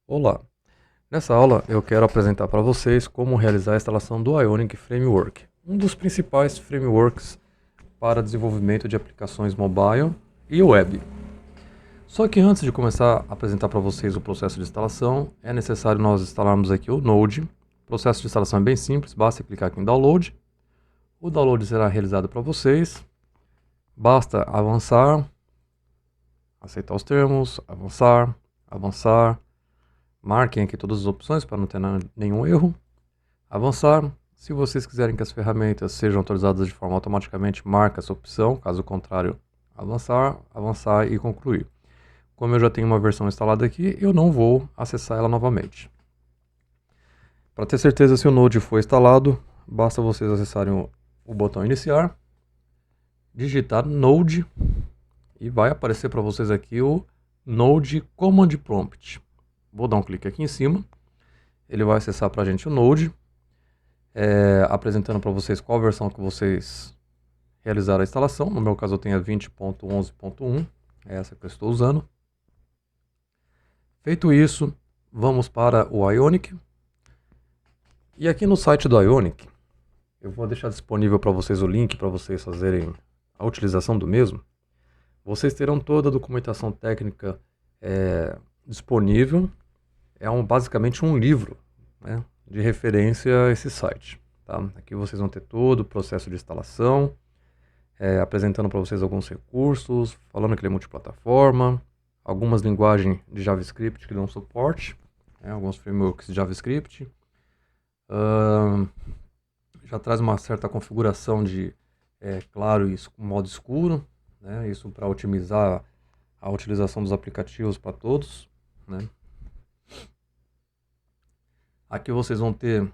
Olá! Nessa aula eu quero apresentar para vocês como realizar a instalação do Ionic Framework, um dos principais frameworks para desenvolvimento de aplicações mobile e web. Só que antes de começar a apresentar para vocês o processo de instalação, é necessário nós instalarmos aqui o Node. O processo de instalação é bem simples, basta clicar aqui em Download. O download será realizado para vocês. Basta avançar, aceitar os termos, avançar, avançar. Marquem aqui todas as opções para não ter nenhum erro. Avançar. Se vocês quiserem que as ferramentas sejam atualizadas de forma automaticamente, marca essa opção. Caso contrário, avançar, avançar e concluir. Como eu já tenho uma versão instalada aqui, eu não vou acessar ela novamente. Para ter certeza se o Node foi instalado, basta vocês acessarem o botão iniciar, digitar Node e vai aparecer para vocês aqui o Node Command Prompt. Vou dar um clique aqui em cima, ele vai acessar para a gente o Node, apresentando para vocês qual versão que vocês realizaram a instalação. No meu caso eu tenho a 20.11.1, é essa que eu estou usando. Feito isso, vamos para o Ionic. E aqui no site do Ionic, eu vou deixar disponível para vocês o link para vocês fazerem a utilização do mesmo. Vocês terão toda a documentação técnica disponível. É basicamente um livro, né, de referência a esse site. Tá? Aqui vocês vão ter todo o processo de instalação, apresentando para vocês alguns recursos, falando que ele é multiplataforma, algumas linguagens de JavaScript que dão suporte, alguns frameworks de JavaScript. Já traz uma certa configuração de claro e modo escuro, né, isso para otimizar a utilização dos aplicativos para todos, né. Aqui vocês vão ter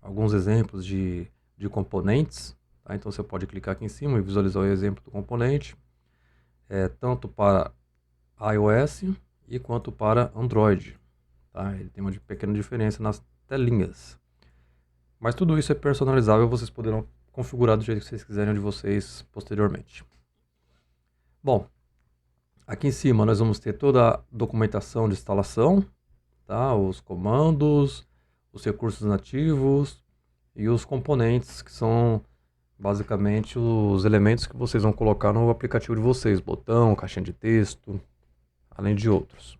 alguns exemplos de componentes, tá? Então você pode clicar aqui em cima e visualizar o exemplo do componente, tanto para iOS e quanto para Android. Tá? Ele tem uma pequena diferença nas telinhas. Mas tudo isso é personalizável, vocês poderão configurar do jeito que vocês quiserem de vocês posteriormente. Bom, aqui em cima nós vamos ter toda a documentação de instalação, tá? Os comandos, os recursos nativos e os componentes, que são basicamente os elementos que vocês vão colocar no aplicativo de vocês, botão, caixinha de texto, além de outros.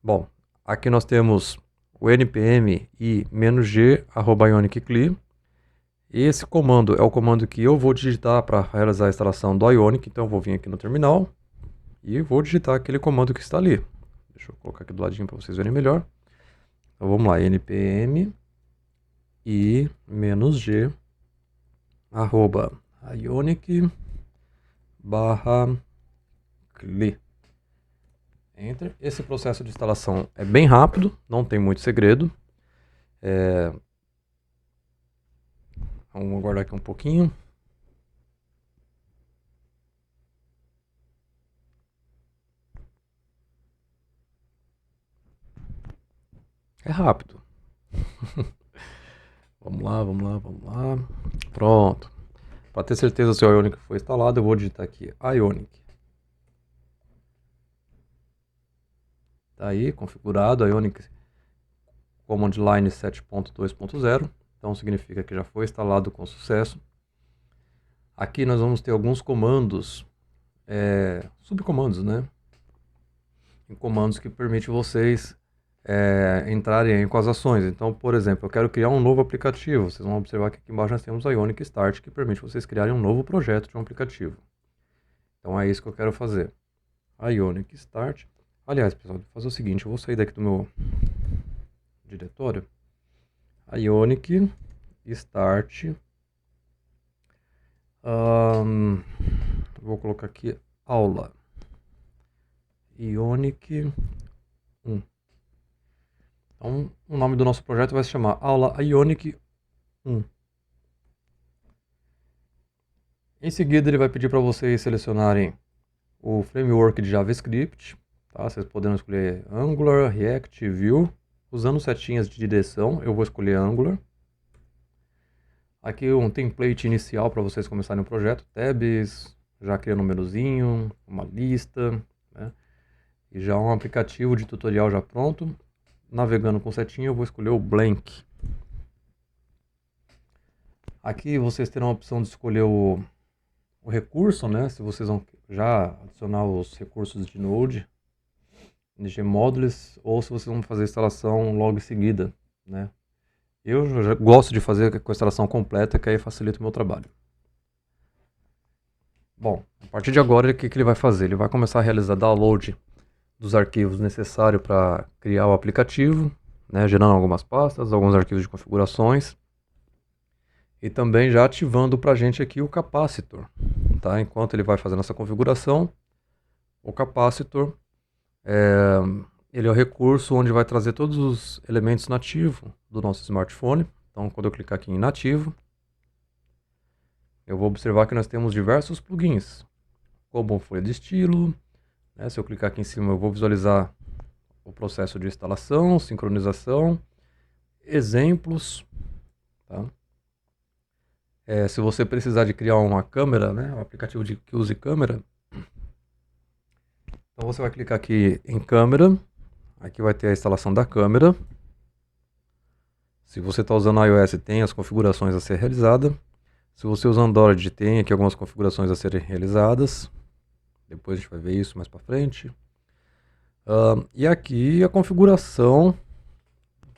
Bom, aqui nós temos o npm i -g @ionic-cli. Esse comando é o comando que eu vou digitar para realizar a instalação do Ionic, então eu vou vir aqui no terminal e vou digitar aquele comando que está ali. Deixa eu colocar aqui do ladinho para vocês verem melhor. Então vamos lá, npm i -g @ionic-cli. Enter. Esse processo de instalação é bem rápido, não tem muito segredo. Vamos aguardar aqui um pouquinho. É rápido. Vamos lá, vamos lá, vamos lá. Pronto. Para ter certeza se o Ionic foi instalado, eu vou digitar aqui Ionic. Tá aí, configurado, Ionic Command Line 7.2.0. Então significa que já foi instalado com sucesso. Aqui nós vamos ter alguns comandos, subcomandos, né? Em comandos que permitem vocês entrarem com as ações. Então, por exemplo, eu quero criar um novo aplicativo. Vocês vão observar que aqui embaixo nós temos a Ionic Start, que permite vocês criarem um novo projeto de um aplicativo. Então é isso que eu quero fazer. A Ionic Start. Aliás, pessoal, vou fazer o seguinte, eu vou sair daqui do meu diretório. Ionic Start. Vou colocar aqui aula. Ionic 1. Então, o nome do nosso projeto vai se chamar Aula Ionic 1. Em seguida, ele vai pedir para vocês selecionarem o framework de JavaScript. Tá? Vocês poderão escolher Angular, React, Vue. Usando setinhas de direção, eu vou escolher Angular. Aqui um template inicial para vocês começarem o projeto. Tabs, já criando um menuzinho, uma lista, né? Aqui já é um aplicativo de tutorial já pronto. Navegando com setinha, eu vou escolher o Blank. Aqui vocês terão a opção de escolher o recurso, né? Se vocês vão já adicionar os recursos de Node, de Modules, ou se vocês vão fazer a instalação logo em seguida, né? Eu já gosto de fazer com a instalação completa, que aí facilita o meu trabalho. Bom, a partir de agora, o que ele vai fazer? Ele vai começar a realizar download dos arquivos necessários para criar o aplicativo, né, gerando algumas pastas, alguns arquivos de configurações, e também já ativando para a gente aqui o capacitor. Tá? Enquanto ele vai fazendo essa configuração, o capacitor ele é o recurso onde vai trazer todos os elementos nativos do nosso smartphone. Então, quando eu clicar aqui em nativo, eu vou observar que nós temos diversos plugins, como folha de estilo, né? Se eu clicar aqui em cima, eu vou visualizar o processo de instalação, sincronização, exemplos. Tá? Se você precisar de criar uma câmera, né? Um aplicativo que use câmera, então você vai clicar aqui em câmera, aqui vai ter a instalação da câmera. Se você está usando iOS, tem as configurações a ser realizadas. Se você usa Android, tem aqui algumas configurações a serem realizadas. Depois a gente vai ver isso mais para frente. E aqui a configuração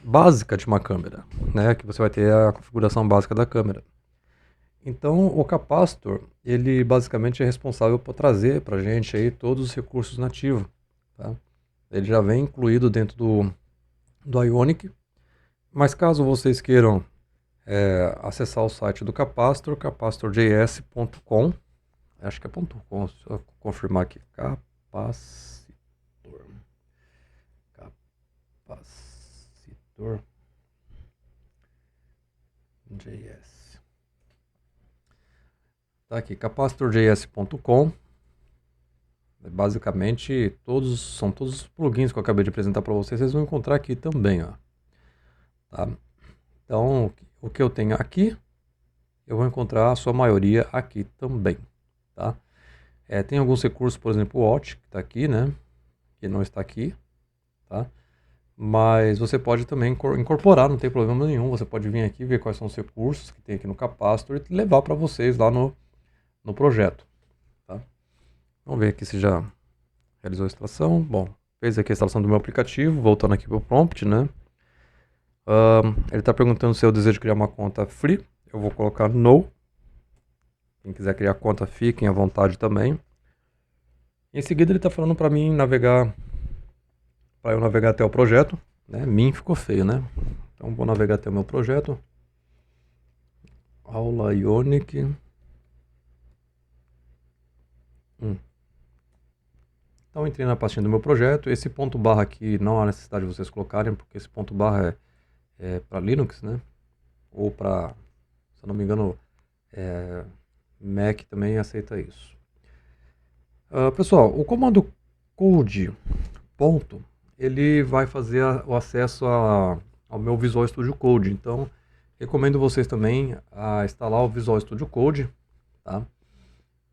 básica de uma câmera, né? Que você vai ter a configuração básica da câmera. Então o capacitor, ele basicamente é responsável por trazer para a gente aí todos os recursos nativos. Tá? Ele já vem incluído dentro do Ionic. Mas caso vocês queiram acessar o site do capacitor, capacitorjs.com, acho que é .com, só confirmar aqui, capacitor JS. Tá aqui, capacitorjs.com. Basicamente, são todos os plugins que eu acabei de apresentar para vocês, vocês vão encontrar aqui também, ó. Tá? Então, o que eu tenho aqui, eu vou encontrar a sua maioria aqui também, tá? Tem alguns recursos, por exemplo, o Watch, que está aqui, né? Que não está aqui, tá? Mas você pode também incorporar, não tem problema nenhum. Você pode vir aqui, ver quais são os recursos que tem aqui no capacitor e levar para vocês lá no projeto, tá? Vamos ver aqui se já realizou a instalação. Bom, fez aqui a instalação do meu aplicativo, voltando aqui para o prompt, né? Ele está perguntando se eu desejo criar uma conta free. Eu vou colocar no. Quem quiser criar conta, fiquem à vontade também. Em seguida ele está falando para mim navegar, para eu navegar até o projeto, né? Mim ficou feio, né? Então vou navegar até o meu projeto. Aula Ionic. Então entrei na pastinha do meu projeto. Esse ponto barra aqui não há necessidade de vocês colocarem, porque esse ponto barra é para Linux, né? Ou para, se eu não me engano, Mac também aceita isso. Pessoal, o comando code ponto, ele vai fazer o acesso ao meu Visual Studio Code. Então, recomendo vocês também a instalar o Visual Studio Code, tá?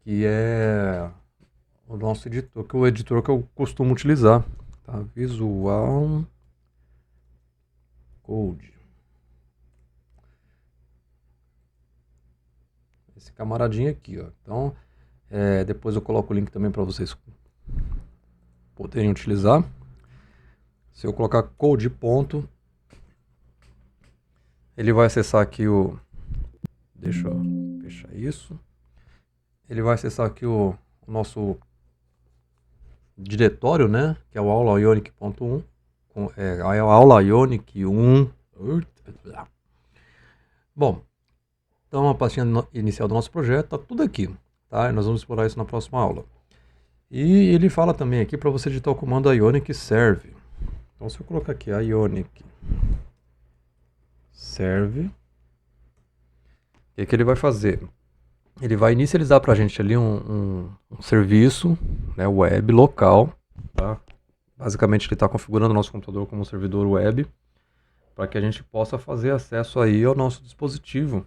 Que é o nosso editor, que é o editor que eu costumo utilizar, tá? Visual Code. Esse camaradinho aqui, ó. Então, depois eu coloco o link também para vocês poderem utilizar. Se eu colocar code ponto, ele vai acessar aqui o... Deixa eu fechar isso. Ele vai acessar aqui o nosso diretório, né? Que é o aula Ionic.1. A aula Ionic 1. Bom, então a pastinha inicial do nosso projeto está tudo aqui, tá? E nós vamos explorar isso na próxima aula. E ele fala também aqui para você digitar o comando Ionic serve. Então se eu colocar aqui Ionic serve, o que ele vai fazer? Ele vai inicializar para a gente ali um serviço, né, web local, tá? Basicamente ele está configurando o nosso computador como um servidor web, para que a gente possa fazer acesso aí ao nosso dispositivo,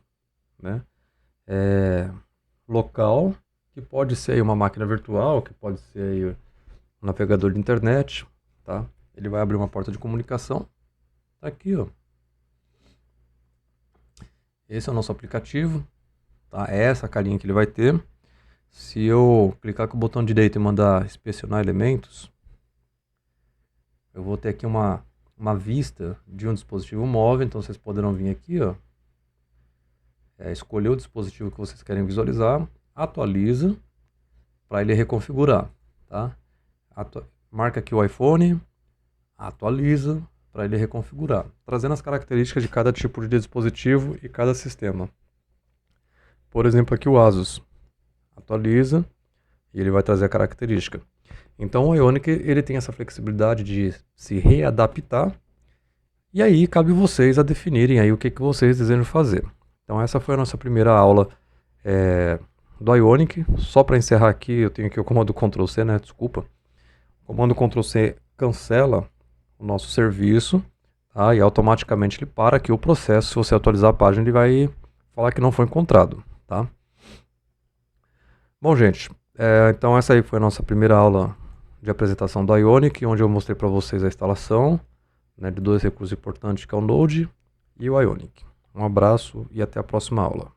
né? Local, que pode ser uma máquina virtual, que pode ser um navegador de internet, tá? Ele vai abrir uma porta de comunicação. Tá aqui, ó. Esse é o nosso aplicativo, tá? É essa a carinha que ele vai ter. Se eu clicar com o botão direito e mandar inspecionar elementos, eu vou ter aqui uma vista de um dispositivo móvel. Então vocês poderão vir aqui, ó, escolher o dispositivo que vocês querem visualizar, atualiza para ele reconfigurar, tá? Marca aqui o iPhone, atualiza para ele reconfigurar, trazendo as características de cada tipo de dispositivo e cada sistema. Por exemplo, aqui o Asus, atualiza e ele vai trazer a característica. Então o Ionic ele tem essa flexibilidade de se readaptar, e aí cabe vocês a definirem aí o que vocês desejam fazer. Então essa foi a nossa primeira aula do Ionic. Só para encerrar aqui, eu tenho aqui o comando Ctrl C, né? Desculpa. O comando Ctrl C cancela o nosso serviço, tá? E automaticamente ele para aqui o processo. Se você atualizar a página, ele vai falar que não foi encontrado, tá? Bom, gente, então essa aí foi a nossa primeira aula de apresentação do Ionic, onde eu mostrei para vocês a instalação, né, de dois recursos importantes, que é o Node e o Ionic. Um abraço e até a próxima aula.